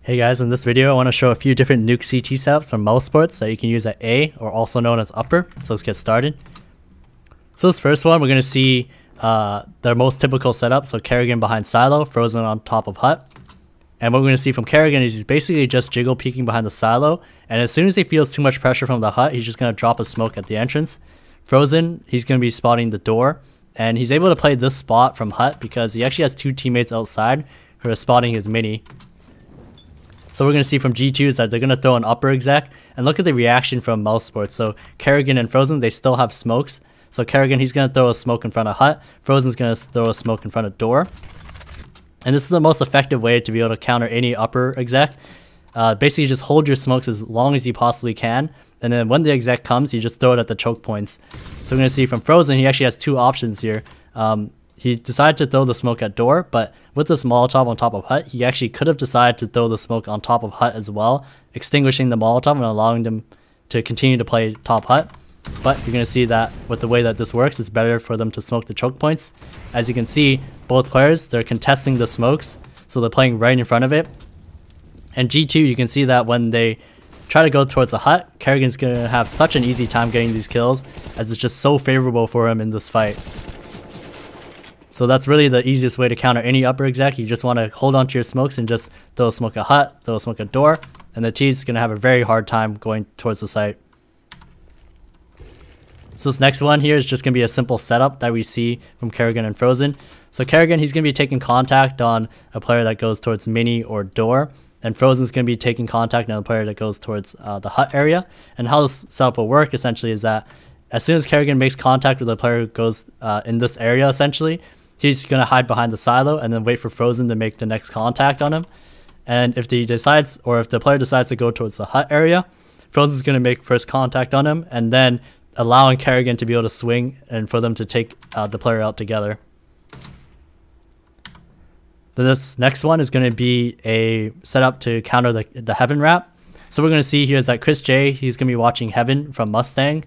Hey guys, in this video I want to show a few different Nuke CT setups from mousesports that you can use at A, or also known as Upper. So let's get started. So this first one, we're going to see their most typical setup. So Kerrigan behind silo, Frozen on top of hut. And what we're going to see from Kerrigan is he's basically just jiggle peeking behind the silo. And as soon as he feels too much pressure from the hut, he's just going to drop a smoke at the entrance. Frozen, he's going to be spotting the door. And he's able to play this spot from hut because he actually has two teammates outside who are spotting his mini. So we're going to see from G2 is that they're going to throw an upper exec, and look at the reaction from mousesports. So Kerrigan and Frozen, they still have smokes. So Kerrigan, he's going to throw a smoke in front of hut. Frozen's going to throw a smoke in front of door. And this is the most effective way to be able to counter any upper exec. Basically just hold your smokes as long as you possibly can, and then when the exec comes, you just throw it at the choke points. So we're going to see from Frozen, he actually has two options here. He decided to throw the smoke at door, but with this Molotov on top of hut, he actually could have decided to throw the smoke on top of hut as well, extinguishing the Molotov and allowing them to continue to play top hut. But you're going to see that with the way that this works, it's better for them to smoke the choke points. As you can see, both players, they're contesting the smokes, so they're playing right in front of it. And G2, you can see that when they try to go towards the hut, Kerrigan's going to have such an easy time getting these kills, as it's just so favorable for him in this fight. So that's really the easiest way to counter any upper exec. You just want to hold on to your smokes and just throw a smoke at hut, throw a smoke at door, and the T's going to have a very hard time going towards the site. So this next one here is just going to be a simple setup that we see from Kerrigan and Frozen. So Kerrigan, he's going to be taking contact on a player that goes towards mini or door, and Frozen's going to be taking contact on a player that goes towards the hut area. And how this setup will work essentially is that as soon as Kerrigan makes contact with a player who goes in this area essentially, he's going to hide behind the silo and then wait for Frozen to make the next contact on him. And if he decides, or if the player decides to go towards the hut area, Frozen's going to make first contact on him and then allowing Kerrigan to be able to swing and for them to take the player out together. Then this next one is going to be a setup to counter the Heaven wrap. So we're going to see here is that Chris J, he's going to be watching Heaven from Mustang.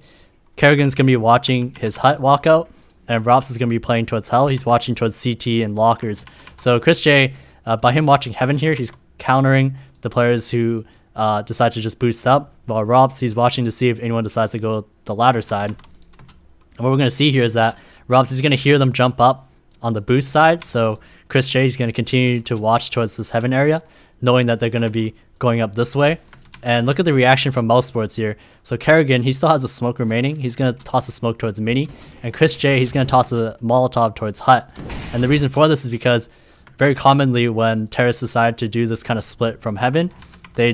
Kerrigan's going to be watching his hut walkout. And Robs is going to be playing towards Hell. He's watching towards CT and Lockers. So Chris J, by him watching Heaven here, he's countering the players who decide to just boost up. While Robs, he's watching to see if anyone decides to go the ladder side. And what we're going to see here is that Robs is going to hear them jump up on the boost side. So Chris J is going to continue to watch towards this Heaven area, knowing that they're going to be going up this way. And look at the reaction from mousesports here. So Kerrigan, he still has a smoke remaining. He's going to toss a smoke towards mini. And Chris J, he's going to toss a Molotov towards hut. And the reason for this is because very commonly when terrorists decide to do this kind of split from Heaven, they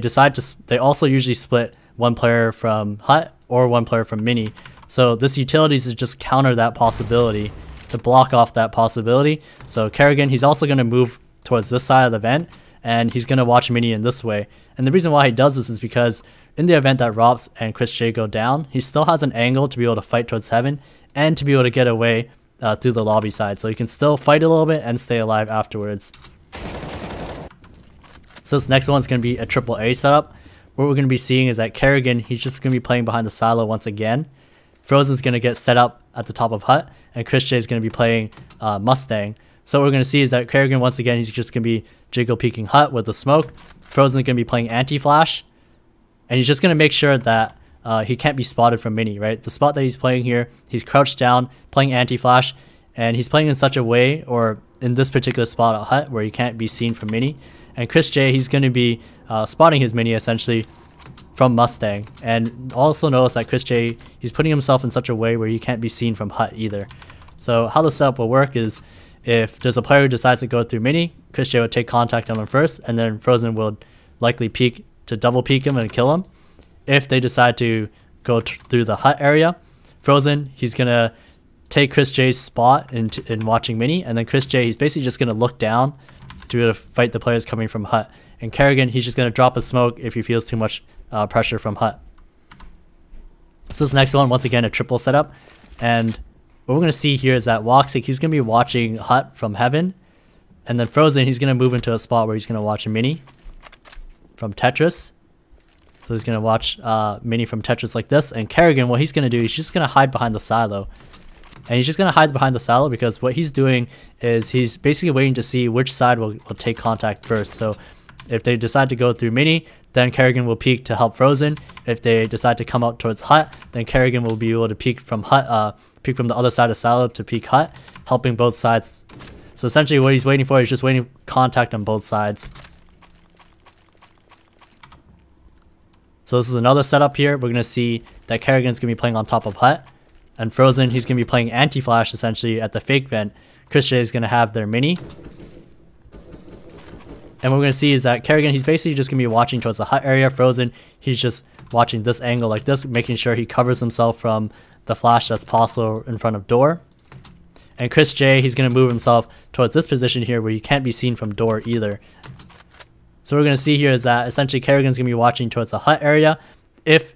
also usually split one player from hut or one player from mini. So this utility is to just counter that possibility, to block off that possibility. So Kerrigan, he's also going to move towards this side of the vent, and he's going to watch mini in this way. And the reason why he does this is because in the event that Robs and Chris J go down, he still has an angle to be able to fight towards Heaven and to be able to get away through the lobby side. So he can still fight a little bit and stay alive afterwards. So this next one's going to be a triple A setup. What we're going to be seeing is that Kerrigan, he's just going to be playing behind the silo once again. Frozen's going to get set up at the top of hut, and Chris J is going to be playing Mustang. So what we're going to see is that Kerrigan, once again, he's just going to be jiggle peeking hut with the smoke. Frozen's going to be playing anti-flash, and he's just going to make sure that he can't be spotted from mini, right? The spot that he's playing here, he's crouched down, playing anti-flash, and he's playing in such a way, or in this particular spot at hut, where he can't be seen from mini. And Chris J, he's going to be spotting his mini essentially from Mustang. And also notice that Chris J, he's putting himself in such a way where he can't be seen from hut either. So how the setup will work is, if there's a player who decides to go through mini, Chris J would take contact on him first, and then Frozen will likely peek to double peek him and kill him. If they decide to go through the hut area, Frozen, he's going to take Chris J's spot in watching mini, and then Chris J, he's basically just going to look down to be able to fight the players coming from hut. And Kerrigan, he's just going to drop a smoke if he feels too much pressure from hut. So this next one, once again, a triple setup. And what we're going to see here is that Woxic, he's going to be watching hut from Heaven. And then Frozen, he's going to move into a spot where he's going to watch a mini from Tetris. So he's going to watch mini from Tetris like this. And Kerrigan, what he's going to do, he's just going to hide behind the silo. And he's just going to hide behind the silo because what he's doing is he's basically waiting to see which side will take contact first. So If they decide to go through Mini, then Kerrigan will peek to help Frozen. If they decide to come out towards Hut, then Kerrigan will be able to peek from Hut, peek from the other side of Silo to peek Hut, helping both sides. So essentially what he's waiting for is just waiting contact on both sides. So this is another setup here. We're going to see that Kerrigan's going to be playing on top of Hut. And Frozen, he's going to be playing anti-flash essentially at the fake vent. Chris J is going to have their Mini. And what we're going to see is that Kerrigan, he's basically just going to be watching towards the Hut area. Frozen, he's just watching this angle like this, making sure he covers himself from the flash that's possible in front of door. And Chris J, he's going to move himself towards this position here where he can't be seen from door either. So what we're going to see here is that essentially Kerrigan's going to be watching towards the Hut area. If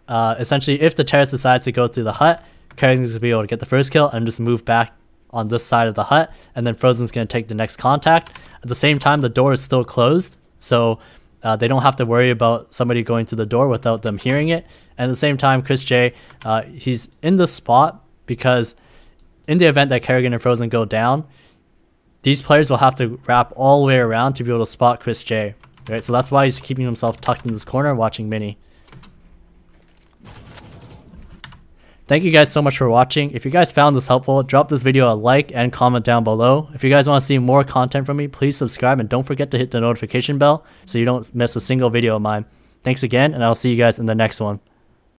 essentially if the terrorist decides to go through the Hut, Kerrigan's going to be able to get the first kill and just move back on this side of the Hut, and then Frozen's going to take the next contact. At the same time, the door is still closed, so they don't have to worry about somebody going through the door without them hearing it. And at the same time, Chris J, he's in the spot because in the event that Kerrigan and Frozen go down, these players will have to wrap all the way around to be able to spot Chris J. Right? So that's why he's keeping himself tucked in this corner watching Mini. Thank you guys so much for watching. If you guys found this helpful, drop this video a like and comment down below. If you guys want to see more content from me, please subscribe and don't forget to hit the notification bell so you don't miss a single video of mine. Thanks again, and I'll see you guys in the next one.